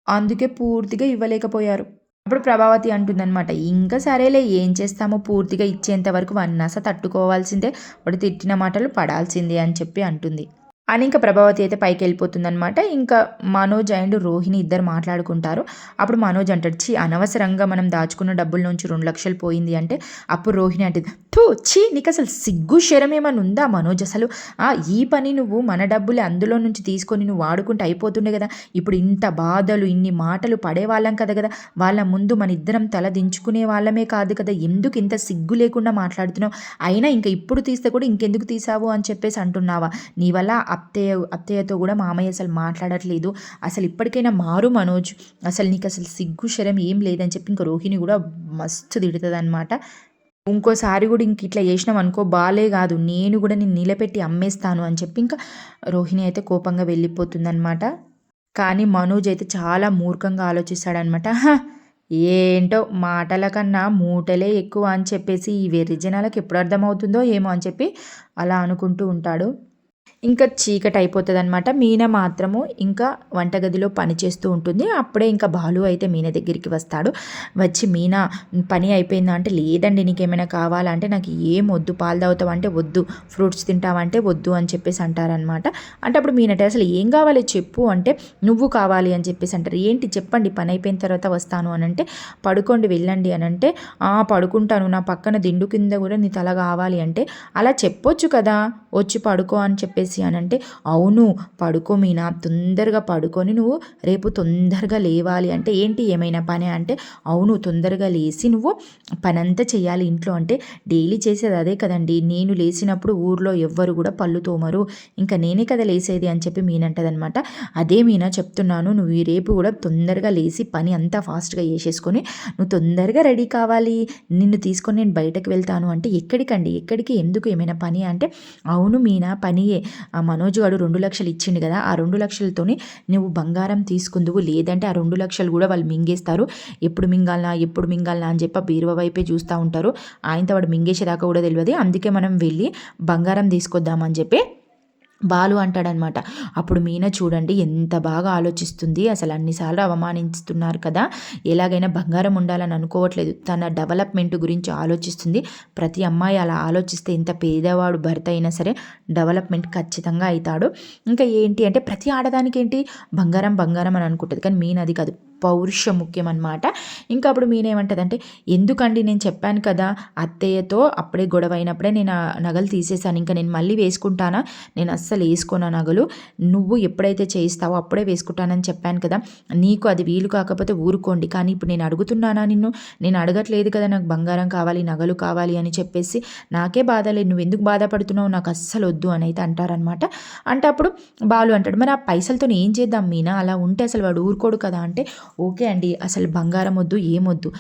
Speaker 1: అందుకే పూర్తిగా ఇవ్వలేకపోయారు. అప్పుడు ప్రభావతి అంటుందన్నమాట, ఇంకా సరేలే ఏం చేస్తామో, పూర్తిగా ఇచ్చేంత వరకు వన్నాస తట్టుకోవాల్సిందే, వాడు తిట్టిన మాటలు పడాల్సిందే అని చెప్పి అంటుంది. అని ఇంకా ప్రభావతి అయితే పైకి వెళ్ళిపోతుందనమాట. ఇంకా మనోజ్ అండ్ రోహిణి ఇద్దరు మాట్లాడుకుంటారు. అప్పుడు మనోజ్ అంటాడు, అనవసరంగా మనం దాచుకున్న డబ్బుల నుంచి 2 లక్షలు పోయింది అంటే అప్పుడు రోహిణి అంటే, నీకు అసలు సిగ్గు శరం ఏమన్నా ఉందా మనోజ్, అసలు ఈ పని నువ్వు మన డబ్బులే అందులో నుంచి తీసుకొని నువ్వు వాడుకుంటే అయిపోతుండే కదా, ఇప్పుడు ఇంత బాధలు ఇన్ని మాటలు పడేవాళ్ళం కదా, వాళ్ళ ముందు మన ఇద్దరం తల దించుకునే వాళ్ళమే కాదు కదా, ఎందుకు ఇంత సిగ్గు లేకుండా మాట్లాడుతున్నావు, అయినా ఇంకా ఇప్పుడు తీస్తే కూడా ఇంకెందుకు తీసావు అని చెప్పేసి అంటున్నావా, నీ వల్ల అత్తయ్యతో కూడా మామయ్య అసలు మాట్లాడట్లేదు, అసలు ఇప్పటికైనా మారు మనోజ్, అసలు నీకు అసలు సిగ్గు శరం ఏం లేదని చెప్పి ఇంకా రోహిణి కూడా మస్తు తిడుతుంది అనమాట. ఇంకోసారి కూడా ఇంక ఇట్లా చేసినాం అనుకో బాలే కాదు, నేను కూడా నేను నిలబెట్టి అమ్మేస్తాను అని చెప్పి ఇంకా రోహిణి అయితే కోపంగా వెళ్ళిపోతుందనమాట. కానీ మనోజ్ అయితే చాలా మూర్ఖంగా ఆలోచిస్తాడనమాట. ఏంటో మాటల కన్నా మూటలే ఎక్కువ అని చెప్పేసి ఈ వెర్రి జనాలకు ఎప్పుడు అర్థమవుతుందో ఏమో అని చెప్పి అలా అనుకుంటూ ఉంటాడు. ఇంకా చీకటి అయిపోతుంది అనమాట. మీన మాత్రము ఇంకా వంటగదిలో పని చేస్తూ ఉంటుంది. అప్పుడే ఇంకా బాలు అయితే మీన దగ్గరికి వస్తాడు. వచ్చి, మీనా పని అయిపోయిందా అంటే, లేదండి నీకేమైనా కావాలంటే, నాకు ఏం వద్దు, పాలు తాగుతావంటే వద్దు, ఫ్రూట్స్ తింటావంటే వద్దు అని చెప్పేసి అంటారనమాట. అంటే అప్పుడు మీనంటే, అసలు ఏం కావాలి చెప్పు అంటే, నువ్వు కావాలి అని చెప్పేసి అంటారు. ఏంటి చెప్పండి, పని అయిపోయిన తర్వాత వస్తాను అని అంటే, పడుకోండి వెళ్ళండి అని అంటే, పడుకుంటాను, నా పక్కన దిండు కింద కూడా నీ తల కావాలి అంటే, అలా చెప్పొచ్చు కదా, వచ్చి పడుకో అని చెప్పేసి అని అంటే, అవును పడుకో మీనా, తొందరగా పడుకొని నువ్వు రేపు తొందరగా లేవాలి అంటే, ఏంటి ఏమైనా పని అంటే, అవును తొందరగా లేచి నువ్వు పనంతా చేయాలి ఇంట్లో అంటే, డైలీ చేసేది అదే కదండి, నేను లేచినప్పుడు ఊర్లో ఎవ్వరు కూడా పళ్ళు తోమరు, ఇంకా నేనే కదా లేసేది అని చెప్పి మీనంటదనమాట. అదే మీనా చెప్తున్నాను, నువ్వు ఈ రేపు కూడా తొందరగా లేచి పని అంతా ఫాస్ట్గా చేసేసుకొని నువ్వు తొందరగా రెడీ కావాలి, నిన్ను తీసుకొని నేను బయటకు వెళ్తాను అంటే, ఎక్కడికి ఎందుకు ఏమైనా పని అంటే, అవును మీనా పనియే, ఆ మనోజ్ గారు 2 లక్షలు ఇచ్చిండు కదా, ఆ 2 లక్షలతోని నువ్వు బంగారం తీసుకుందువు, లేదంటే ఆ 2 లక్షలు కూడా వాళ్ళు మింగేస్తారు, ఎప్పుడు మింగాలనా అని చెప్పి బీరువా వైపే చూస్తూ ఉంటారు, ఆయనతో వాడు మింగేసేదాకా కూడా తెలియదు, అందుకే మనం వెళ్ళి బంగారం తీసుకొద్దామని చెప్పి బాలు అంటాడనమాట. అప్పుడు మీనా చూడండి ఎంత బాగా ఆలోచిస్తుంది, అసలు అన్నిసార్లు అవమానిస్తున్నారు కదా, ఎలాగైనా బంగారం ఉండాలని అనుకోవట్లేదు, తన డెవలప్మెంట్ గురించి ఆలోచిస్తుంది, ప్రతి అమ్మాయి అలా ఆలోచిస్తే ఎంత పేదవాడు భర్త అయినా సరే డెవలప్మెంట్ ఖచ్చితంగా అవుతాడు. ఇంకా ఏంటి అంటే, ప్రతి ఆడదానికి ఏంటి బంగారం అని అనుకుంటుంది, కానీ మీనా అది కాదు, పౌరుషం ముఖ్యం అనమాట. ఇంకా అప్పుడు మీనేమంటదంటే, ఎందుకండి నేను చెప్పాను కదా అత్తయ్యతో అప్పుడే గొడవ అయినప్పుడే నేను నగలు తీసేసాను, ఇంకా నేను మళ్ళీ వేసుకుంటానా, నేను అస్సలు వేసుకోనా నగలు, నువ్వు ఎప్పుడైతే చేయిస్తావో అప్పుడే వేసుకుంటానని చెప్పాను కదా, నీకు అది వీలు కాకపోతే ఊరుకోండి, కానీ ఇప్పుడు నేను అడుగుతున్నానా నిన్ను, నేను అడగట్లేదు కదా నాకు బంగారం కావాలి నగలు కావాలి అని చెప్పేసి, నాకే బాధ లేదు, నువ్వు ఎందుకు బాధపడుతున్నావు, నాకు అస్సలు వద్దు అని అయితే అంటారనమాట. అంటే అప్పుడు బాలు అంటాడు, మరి ఆ పైసలతో ఏం చేద్దాం మీనా, అలా ఉంటే అసలు వాడు ఊరుకోడు కదా అంటే, ఓకే అండి, అసలు బంగారం వద్దు ఏమొద్దు,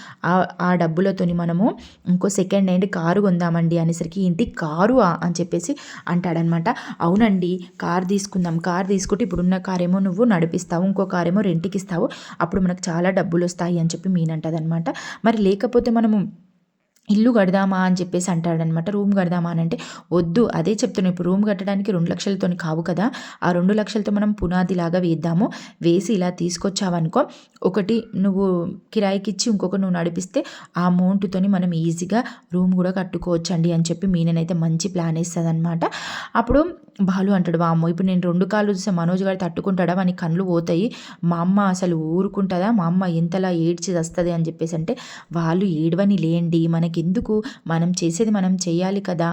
Speaker 1: ఆ డబ్బులతోని మనము ఇంకో సెకండ్ హ్యాండ్ కారు కొందామండి అనేసరికి ఏంటి కారు అని చెప్పేసి అంటాడనమాట. అవునండి, కారు తీసుకుందాం, కారు తీసుకుంటే ఇప్పుడున్న కారేమో నువ్వు నడిపిస్తావు, ఇంకో కారేమో రెంట్కి ఇస్తావు, అప్పుడు మనకు చాలా డబ్బులు వస్తాయి అని చెప్పి మీనంటదనమాట. మరి లేకపోతే మనము ఇల్లు కడదామా అని చెప్పేసి అంటాడనమాట. రూమ్ కడదామా అని అంటే వద్దు, అదే చెప్తున్నాను, ఇప్పుడు రూమ్ కట్టడానికి 2,00,000తో కావు కదా, ఆ 2,00,000తో మనం పునాదిలాగా వేద్దాము, వేసి ఇలా తీసుకొచ్చావనుకో, ఒకటి నువ్వు కిరాయికి ఇచ్చి ఇంకొకటి నువ్వు నడిపిస్తే ఆ అమౌంట్తోని మనం ఈజీగా రూమ్ కూడా కట్టుకోవచ్చండి అని చెప్పి మీననైతే మంచి ప్లాన్ వేస్తుంది అనమాట. అప్పుడు బాలు అంటాడు, వామ్మో ఇప్పుడు నేను 2 కాళ్ళు చూస్తే మనోజ్ గారు తట్టుకుంటాడా, వాని కళ్ళు పోతాయి, మా అమ్మ అసలు ఊరుకుంటుందా, మా అమ్మ ఎంతలా ఏడ్చి వస్తుంది అని చెప్పేసి అంటే, వాళ్ళు ఏడవని లేండి, మనకెందుకు, మనం చేసేది మనం చేయాలి కదా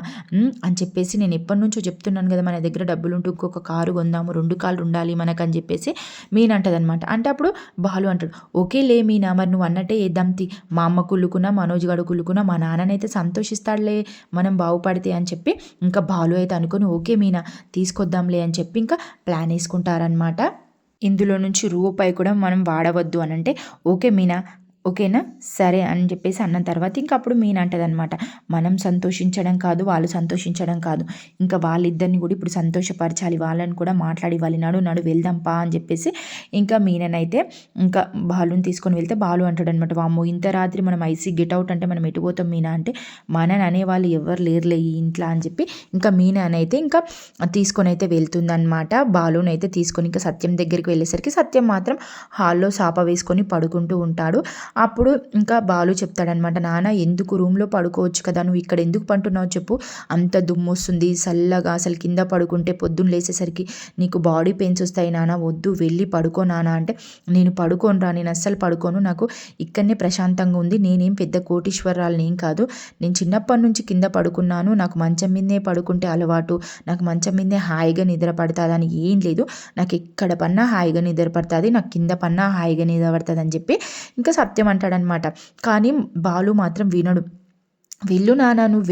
Speaker 1: అని చెప్పేసి నేను ఎప్పటి నుంచో చెప్తున్నాను కదా, మన దగ్గర డబ్బులు ఉంటూ ఇంకొక కారు కొందాము, 2 కాళ్ళు ఉండాలి మనకు అని చెప్పేసి మీనా అంటదనమాట. అంటే అప్పుడు బాలు అంటాడు, ఓకే లే మీనా, మరి నువ్వు అన్నట్టే వేద్దాం తి, మా అమ్మ కుళ్ళుకున్నా మనోజ్ గడు కుళ్ళుకున్నా మా నాన్ననైతే సంతోషిస్తాడులే మనం బాగుపడితే అని చెప్పి ఇంకా బాలు అయితే అనుకుని ఓకే మీనా తీసుకొద్దాంలే అని చెప్పి ఇంకా ప్లాన్ వేసుకుంటారనమాట. ఇందులో నుంచి రూపాయి కూడా మనం వాడవద్దు అని అంటే ఓకే మీనా, ఓకేనా, సరే అని చెప్పేసి అన్న తర్వాత ఇంకా అప్పుడు మీనా అంటదనమాట, మనం సంతోషించడం కాదు, వాళ్ళు సంతోషించడం కాదు, ఇంకా వాళ్ళిద్దరిని కూడా ఇప్పుడు సంతోషపరచాలి, వాళ్ళని కూడా మాట్లాడి వాళ్ళు నడు వెళ్దాంపా అని చెప్పేసి ఇంకా మీననైతే ఇంకా బాలుని తీసుకొని వెళ్తే బాలు అంటాడనమాట, వామ్మో ఇంత రాత్రి మనం ఐసీ గెట్ అవుట్ అంటే మనం ఎటుపోతాం మీనా అంటే, మనని అనేవాళ్ళు ఎవరు లేరులే ఈ ఇంట్లో అని చెప్పి ఇంకా మీనానైతే ఇంకా తీసుకొని అయితే వెళ్తుందనమాట. బాలునైతే తీసుకొని ఇంకా సత్యం దగ్గరికి వెళ్ళేసరికి సత్యం మాత్రం హాల్లో సాప వేసుకొని పడుకుంటూ ఉంటాడు. అప్పుడు ఇంకా బాలు చెప్తాడనమాట, నాన్న ఎందుకు రూమ్లో పడుకోవచ్చు కదా, నువ్వు ఇక్కడ ఎందుకు పంటున్నావు చెప్పు, అంత దుమ్ము వస్తుంది చల్లగా, అసలు కింద పడుకుంటే పొద్దున్న లేసేసరికి నీకు బాడీ పెయిన్స్ వస్తాయి నాన్న, వద్దు వెళ్ళి పడుకో నాన్న అంటే, నేను పడుకోనురా, నేను అస్సలు పడుకోను, నాకు ఇక్కడనే ప్రశాంతంగా ఉంది, నేనేం పెద్ద కోటీశ్వరాలని ఏం కాదు, నేను చిన్నప్పటి నుంచి కింద పడుకున్నాను, నాకు మంచం మీదే పడుకుంటే అలవాటు, నాకు మంచం మీదే హాయిగా నిద్ర పడుతుంది అని ఏం లేదు, నాకు ఎక్కడ పన్నా హాయిగా నిద్ర పడుతుంది, నాకు కింద పన్నా హాయిగా నిద్ర పడుతుంది అని చెప్పి ఇంకా సత్యం అంటాడనమాట. కానీ బాలు మాత్రం వినడు. వెళ్ళు నాన్న, నువ్వు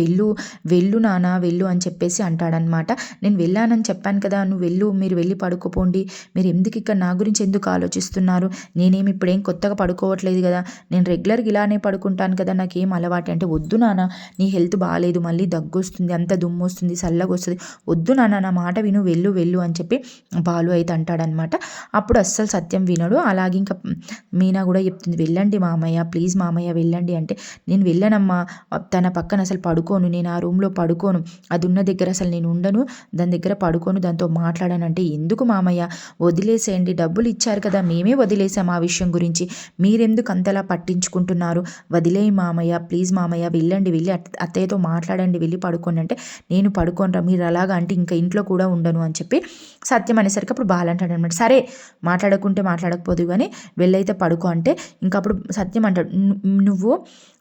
Speaker 1: వెళ్ళు నాన్న వెళ్ళు అని చెప్పేసి అంటాడనమాట. నేను వెళ్ళానని చెప్పాను కదా, నువ్వు వెళ్ళు, మీరు వెళ్ళి పడుకోపోండి, మీరు ఎందుకు ఇక్కడ నా గురించి ఎందుకు ఆలోచిస్తున్నారు, నేనేమి ఇప్పుడేం కొత్తగా పడుకోవట్లేదు కదా, నేను రెగ్యులర్గా ఇలానే పడుకుంటాను కదా, నాకేం అలవాటు అంటే, వద్దు నాన్న నీ హెల్త్ బాగాలేదు, మళ్ళీ దగ్గు వస్తుంది, అంత దుమ్ము వస్తుంది, చల్లగా వస్తుంది, వద్దు నాన్న నా మాట విను, వెళ్ళు అని చెప్పి బాలు అయితే అంటాడనమాట. అప్పుడు అస్సలు సత్యం వినడు. అలాగే ఇంకా మీనా కూడా చెప్తుంది, వెళ్ళండి మామయ్య, ప్లీజ్ మామయ్య వెళ్ళండి అంటే, నేను వెళ్ళనమ్మా, తన పక్కన అసలు పడుకోను, నేను ఆ రూమ్లో పడుకోను, అది ఉన్న దగ్గర అసలు నేను ఉండను, దాని దగ్గర పడుకోను, దాంతో మాట్లాడానంటే, ఎందుకు మామయ్య వదిలేసేయండి, డబ్బులు ఇచ్చారు కదా, మేమే వదిలేసాం ఆ విషయం గురించి, మీరెందుకు అంతలా పట్టించుకుంటున్నారు, వదిలేయి మామయ్య, ప్లీజ్ మామయ్య వెళ్ళండి, వెళ్ళి అత్తయ్యతో మాట్లాడండి, వెళ్ళి పడుకోండి అంటే, నేను పడుకోనరా, మీరు అలాగా అంటే ఇంకా ఇంట్లో కూడా ఉండను అని చెప్పి సత్యం అనేసరికి అప్పుడు బాలంటాడు అనమాట, సరే మాట్లాడకుంటే మాట్లాడకపోదు కానీ వెళ్ళైతే పడుకో అంటే, ఇంకా అప్పుడు సత్యం అంటాడు, నువ్వు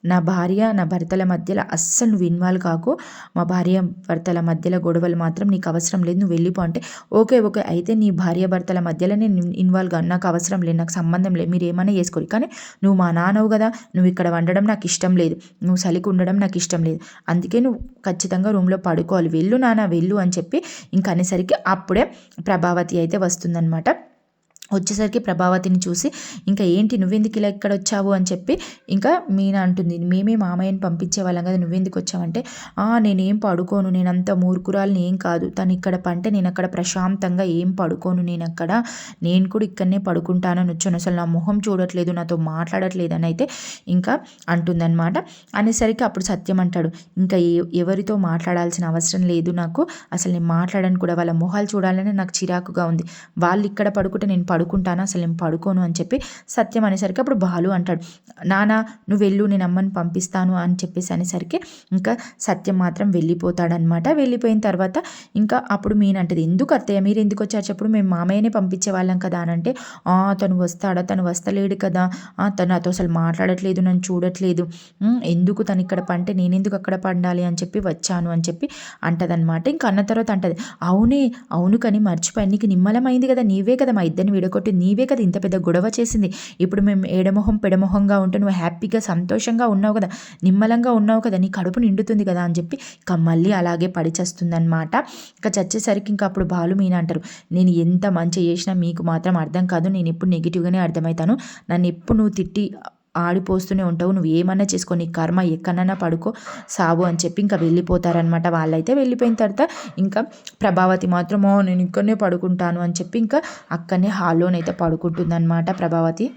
Speaker 1: నా భార్య నా భర్తల మధ్యలో అస్సలు నువ్వు ఇన్వాల్వ్ కాకు, మా భార్య భర్తల మధ్యలో గొడవలు మాత్రం నీకు అవసరం లేదు, నువ్వు వెళ్ళిపో అంటే, ఓకే అయితే నీ భార్య భర్తల మధ్యలో నేను ఇన్వాల్వ్ కాను, నాకు అవసరం లేదు, నాకు సంబంధం లేదు, మీరు ఏమైనా చేసుకోరు, కానీ నువ్వు మా నాన్నవు కదా, నువ్వు ఇక్కడ వండడం నాకు ఇష్టం లేదు, నువ్వు చలికి ఉండడం నాకు ఇష్టం లేదు, అందుకే నువ్వు ఖచ్చితంగా రూమ్లో పడుకోవాలి, వెళ్ళు నాన్న వెళ్ళు అని చెప్పి ఇంకా అనేసరికి అప్పుడే ప్రభావతి అయితే వస్తుందన్నమాట. వచ్చేసరికి ప్రభావతిని చూసి ఇంకా ఏంటి నువ్వెందుకు ఇలా ఇక్కడ వచ్చావు అని చెప్పి ఇంకా మీనా అంటుంది, మేమే మామయ్యని పంపించే వాళ్ళం కదా, నువ్వెందుకు వచ్చావంటే, నేనేం పడుకోను, నేను అంత మూర్ఖురాలని ఏం కాదు, తను ఇక్కడ పంటే నేను అక్కడ ప్రశాంతంగా ఏం పడుకోను, నేను కూడా ఇక్కడనే పడుకుంటానని వచ్చాను, అసలు నా మొహం చూడట్లేదు, నాతో మాట్లాడట్లేదు అని అయితే ఇంకా అంటుందన్నమాట. అనేసరికి అప్పుడు సత్యం అంటాడు, ఇంకా ఎవరితో మాట్లాడాల్సిన అవసరం లేదు నాకు, అసలు నేను మాట్లాడను కూడా, వాళ్ళ మొహాలు చూడాలని నాకు చిరాకుగా ఉంది, వాళ్ళు ఇక్కడ పడుకుంటే నేను పడుకుంటాను, అసలు నేను పడుకోను అని చెప్పి సత్యం అనేసరికి అప్పుడు బాలు అంటాడు, నాన్న నువ్వు వెళ్ళు, నేను అమ్మని పంపిస్తాను అని చెప్పేసి అనేసరికి ఇంకా సత్యం మాత్రం వెళ్ళిపోతాడనమాట. వెళ్ళిపోయిన తర్వాత ఇంకా అప్పుడు మీనంటది, ఎందుకు అత్తయ్య మీరు ఎందుకు వచ్చారు చెప్పుడు, మేము మామయ్యనే పంపించే వాళ్ళం కదా అని అంటే, తను వస్తాడా, తను వస్తలేడు కదా, తను నాతో అసలు మాట్లాడట్లేదు, నన్ను చూడట్లేదు, ఎందుకు తను ఇక్కడ పంటే నేనెందుకు అక్కడ పండాలి అని చెప్పి వచ్చాను అని చెప్పి అంటదనమాట. ఇంకా అన్న తర్వాత అంటది, అవును కానీ మర్చిపోయి నీకు నిమ్మలమైంది కదా, నీవే కదా మా ఇద్దరిని విడగొట్టి నీవే కదా ఇంత పెద్ద గొడవ చేసింది. ఇప్పుడు మేము ఏడమొహం పెడమొహంగా ఉంటే నువ్వు హ్యాపీగా సంతోషంగా ఉన్నావు కదా, నిమ్మలంగా ఉన్నావు కదా, నీ కడుపు నిండుతుంది కదా అని చెప్పి ఇక మళ్ళీ అలాగే పడిచేస్తుందనమాట. ఇక చచ్చేసరికి ఇంకా అప్పుడు బాలు మీనా అంటారు, నేను ఎంత మంచి చేసినా మీకు మాత్రం అర్థం కాదు, నేను ఎప్పుడు నెగిటివ్గానే అర్థమవుతాను, నన్ను ఎప్పుడు నువ్వు తిట్టి ఆడిపోస్తూనే ఉంటావు, నువ్వు ఏమన్నా చేసుకో, నీ కర్మ ఎక్కడన్నా పడుకో సావు అని చెప్పి ఇంకా వెళ్ళిపోతారనమాట. వాళ్ళైతే వెళ్ళిపోయిన తర్వాత ఇంకా ప్రభావతి మాత్రం నేను ఇక్కడనే పడుకుంటాను అని చెప్పి ఇంకా అక్కడనే హాల్లోనైతే పడుకుంటుందన్నమాట ప్రభావతి.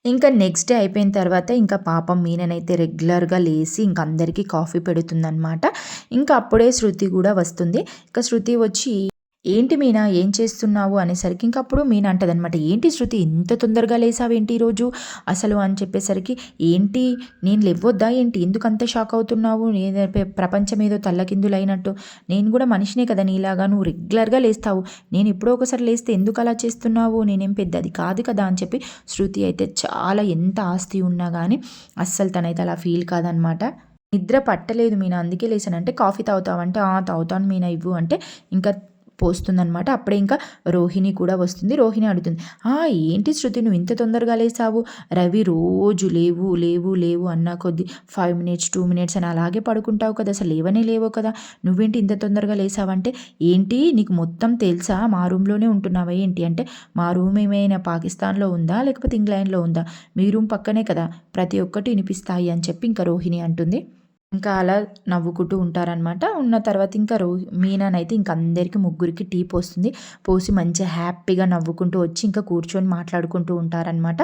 Speaker 1: ఇంకా నెక్స్ట్ డే అయిపోయిన తర్వాత ఇంకా పాపం మీననైతే రెగ్యులర్గా లేసి ఇంక అందరికీ కాఫీ పెడుతుందన్నమాట. ఇంకా అప్పుడే శృతి కూడా వస్తుంది. ఇంకా శృతి వచ్చి ఏంటి మీనా ఏం చేస్తున్నావు అనేసరికి ఇంకప్పుడు మీనా అంటదనమాట, ఏంటి శృతి ఇంత తొందరగా లేసావేంటి ఈరోజు అసలు అని చెప్పేసరికి, ఏంటి నేను లేవొద్దా ఏంటి, ఎందుకు అంత షాక్ అవుతున్నావు, ప్రపంచం ఏదో తల్లకిందులైనట్టు, నేను కూడా మనిషినే కదా నీలాగా, నువ్వు రెగ్యులర్గా లేస్తావు, నేను ఎప్పుడో ఒకసారి లేస్తే ఎందుకు అలా చేస్తున్నావు, నేనేం పెద్దది కాదు కదా అని చెప్పి శృతి అయితే చాలా ఎంత ఆస్తి ఉన్నా కానీ అస్సలు తనైతే అలా ఫీల్ కాదనమాట. నిద్ర పట్టలేదు మీనా అందుకే లేసానంటే, కాఫీ తాగుతావంటే తాగుతాను మీనా ఇవ్వు అంటే ఇంకా పోస్తుందనమాట. అప్పుడే ఇంకా రోహిణి కూడా వస్తుంది. రోహిణి అడుగుతుంది, ఏంటి శృతి నువ్వు ఇంత తొందరగా లేసావు, రవి రోజు లేవు లేవు లేవు అన్నా కొద్ది 5 minutes 2 minutes అని అలాగే పడుకుంటావు కదా, అసలు లేవనే లేవో కదా, నువ్వేంటి ఇంత తొందరగా లేసావంటే, ఏంటి నీకు మొత్తం తెలుసా, మా రూమ్లోనే ఉంటున్నావా ఏంటి అంటే, మా రూమ్ ఏమైనా పాకిస్తాన్లో ఉందా లేకపోతే ఇంగ్లాండ్లో ఉందా, మీ రూమ్ పక్కనే కదా, ప్రతి ఒక్కటి వినిపిస్తాయి అని చెప్పి ఇంకా రోహిణి అంటుంది. ఇంకా అలా నవ్వుకుంటూ ఉంటారనమాట. ఉన్న తర్వాత ఇంకా మీనానైతే ఇంక అందరికీ ముగ్గురికి టీ పోస్తుంది. పోసి మంచిగా హ్యాపీగా నవ్వుకుంటూ వచ్చి ఇంకా కూర్చొని మాట్లాడుకుంటూ ఉంటారనమాట.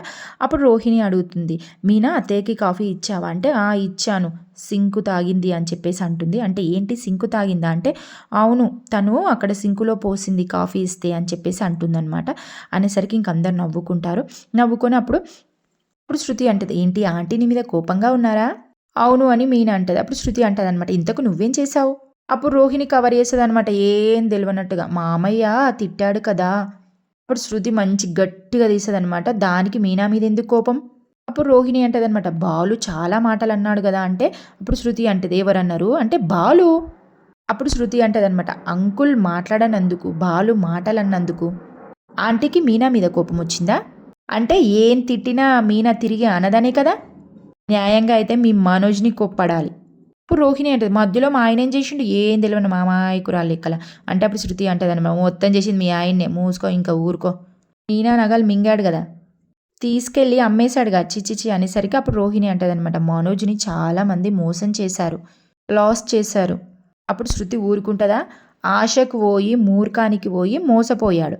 Speaker 1: అప్పుడు రోహిణి అడుగుతుంది, మీనా అత్తయ్యకి కాఫీ ఇచ్చావా అంటే, ఇచ్చాను, సింకు తాగింది అని చెప్పేసి అంటుంది. అంటే ఏంటి సింకు తాగిందా అంటే, అవును తను అక్కడ సింకులో పోసింది కాఫీ ఇస్తే అని చెప్పేసి అంటుందన్నమాట. అనేసరికి ఇంక అందరు నవ్వుకుంటారు. నవ్వుకొని అప్పుడు శృతి అంటది, ఏంటి ఆంటీ నీ మీద కోపంగా ఉన్నారా, అవును అని మీనా అంటది. అప్పుడు శృతి అంటది అనమాట, ఇంతకు నువ్వేం చేశావు. అప్పుడు రోహిణి కవర్ చేస్తుంది అనమాట, ఏం తెలియనట్టుగా, మామయ్య తిట్టాడు కదా. అప్పుడు శృతి మంచి గట్టిగా తీస్తుంది అనమాట, దానికి మీనా మీద ఎందుకు కోపం. అప్పుడు రోహిణి అంటది అనమాట, బాలు చాలా మాటలు అన్నాడు కదా అంటే, అప్పుడు శృతి అంటది, ఎవరన్నారు అంటే బాలు. అప్పుడు శృతి అంటది అనమాట, అంకుల్ మాట్లాడనందుకు, బాలు మాటలు అన్నందుకు ఆంటీకి మీనా మీద కోపం వచ్చిందా అంటే, ఏం తిట్టినా మీనా తిరిగి అనదనే కదా, న్యాయంగా అయితే మీ మనోజ్ని కొప్పడాలి. ఇప్పుడు రోహిణి అంటది, మధ్యలో మా ఆయన ఏం చేసిండు, ఏం తెలియని మా మాయకురాలు లెక్కల అంటే. అప్పుడు శృతి అంటది అనమాట, మొత్తం చేసింది మీ ఆయన్నే, మూసుకో ఇంకా ఊరుకో, మీనా నగలు మింగాడు కదా, తీసుకెళ్ళి అమ్మేశాడుగా చిచ్చిచి అనేసరికి అప్పుడు రోహిణి అంటది అనమాట, మనోజ్ని చాలామంది మోసం చేశారు, లాస్ చేశారు. అప్పుడు శృతి ఊరుకుంటుందా, ఆశకు పోయి మూర్ఖానికి పోయి మోసపోయాడు,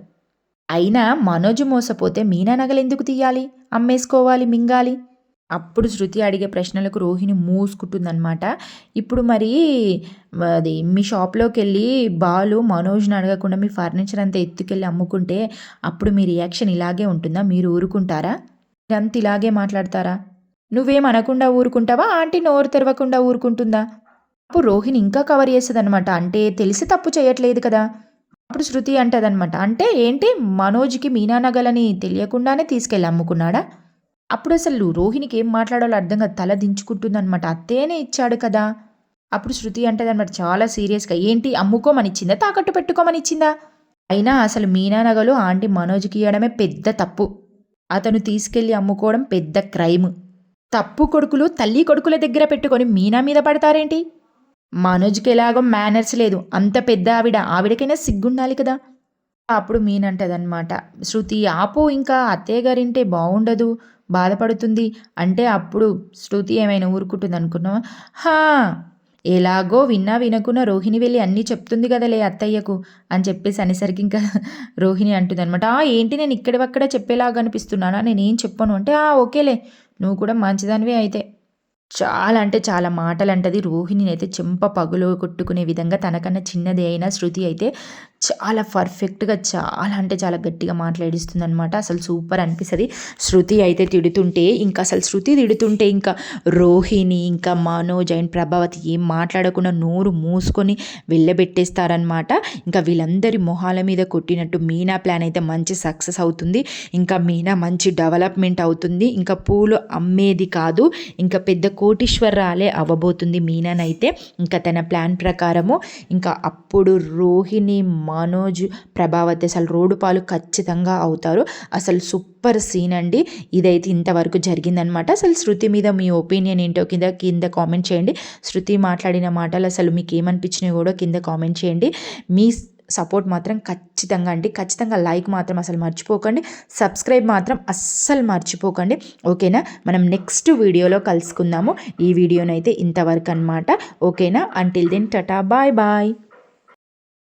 Speaker 1: అయినా మనోజ్ మోసపోతే మీనా నగలు ఎందుకు తీయాలి, అమ్మేసుకోవాలి, మింగాలి. అప్పుడు శృతి అడిగే ప్రశ్నలకు రోహిణి మూసుకుంటుందన్నమాట. ఇప్పుడు మరి అది మీ షాప్లోకి వెళ్ళి బాలు మనోజ్ని అడగకుండా మీ ఫర్నిచర్ అంతా ఎత్తుకెళ్ళి అమ్ముకుంటే అప్పుడు మీ రియాక్షన్ ఇలాగే ఉంటుందా, మీరు ఊరుకుంటారా, మీరంతా ఇలాగే మాట్లాడతారా, నువ్వేం అనకుండా ఊరుకుంటావా, ఆంటీ నోరు తెరవకుండా ఊరుకుంటుందా. అప్పుడు రోహిణి ఇంకా కవర్ చేస్తుంది అనమాట, అంటే తెలిసి తప్పు చేయట్లేదు కదా. అప్పుడు శృతి అంటదనమాట, అంటే ఏంటి మనోజ్కి మీనా నగలని తెలియకుండానే తీసుకెళ్ళి అమ్ముకున్నాడా. అప్పుడు అసలు రోహిణికి ఏం మాట్లాడాలో అర్థం కాదు, తల దించుకుంటుందనమాట, అత్తేనే ఇచ్చాడు కదా. అప్పుడు శృతి అంటదనమాట చాలా సీరియస్గా, ఏంటి అమ్ముకోమని ఇచ్చిందా, తాకట్టు పెట్టుకోమని ఇచ్చిందా, అయినా అసలు మీనా నగలు ఆంటీ మనోజ్కి ఇవ్వడమే పెద్ద తప్పు, అతను తీసుకెళ్ళి అమ్ముకోవడం పెద్ద క్రైమ్. తప్పు కొడుకులు తల్లి కొడుకుల దగ్గర పెట్టుకొని మీనా మీద పడతారేంటి, మనోజ్కి ఎలాగో మేనర్స్ లేదు, అంత పెద్ద ఆవిడకైనా సిగ్గుండాలి కదా. అప్పుడు మీనంటదనమాట, శృతి ఆపు, ఇంకా అత్తయ్య గారింటే బాగుండదు, బాధపడుతుంది అంటే. అప్పుడు శృతి ఏమైనా ఊరుకుంటుంది అనుకున్నావా, ఎలాగో విన్నా వినకున్నా రోహిణి వెళ్ళి అన్నీ చెప్తుంది కదలే అత్తయ్యకు అని చెప్పేసి అనేసరికి ఇంకా రోహిణి అంటుంది అనమాట, ఏంటి నేను ఇక్కడవక్కడ చెప్పేలాగా అనిపిస్తున్నానా, నేనేం చెప్పను అంటే, ఓకేలే నువ్వు కూడా మంచిదానివే అయితే. చాలా అంటే చాలా మాటలు అంటది. రోహిణిని అయితే చెంప పగులు కొట్టుకునే విధంగా, తనకన్నా చిన్నది అయినా శృతి అయితే చాలా పర్ఫెక్ట్గా చాలా అంటే చాలా గట్టిగా మాట్లాడిస్తుంది అనమాట. అసలు సూపర్ అనిపిస్తుంది. శృతి అయితే తిడుతుంటే ఇంకా రోహిణి ఇంకా మనోజ్ అండ్ ప్రభావతి ఏం మాట్లాడకుండా నోరు మూసుకొని వెళ్ళబెట్టేస్తారనమాట. ఇంకా వీళ్ళందరి మొహాల మీద కొట్టినట్టు మీనా ప్లాన్ అయితే మంచి సక్సెస్ అవుతుంది. ఇంకా మీనా మంచి డెవలప్మెంట్ అవుతుంది. ఇంకా పూలు అమ్మేది కాదు, ఇంకా పెద్ద కోటీశ్వరరాలే అవ్వబోతుంది మీనానైతే. ఇంకా తన ప్లాన్ ప్రకారము ఇంకా అప్పుడు రోహిణి మనోజ్ ప్రభావతి అసలు రోడ్డు పాలు ఖచ్చితంగా అవుతారు. అసలు సూపర్ సీన్ అండి. ఇదైతే ఇంతవరకు జరిగిందనమాట. అసలు శృతి మీద మీ ఒపీనియన్ ఏంటో కింద కామెంట్ చేయండి. శృతి మాట్లాడిన మాటలు అసలు మీకు ఏమనిపించినాయో కూడా కింద కామెంట్ చేయండి. మీ సపోర్ట్ మాత్రం ఖచ్చితంగా లైక్ మాత్రం అసలు మర్చిపోకండి. సబ్స్క్రైబ్ మాత్రం అస్సలు మర్చిపోకండి. ఓకేనా, మనం నెక్స్ట్ వీడియోలో కలుసుకుందాము. ఈ వీడియోనైతే ఇంతవరకు అనమాట. ఓకేనా, until then tata, bye bye.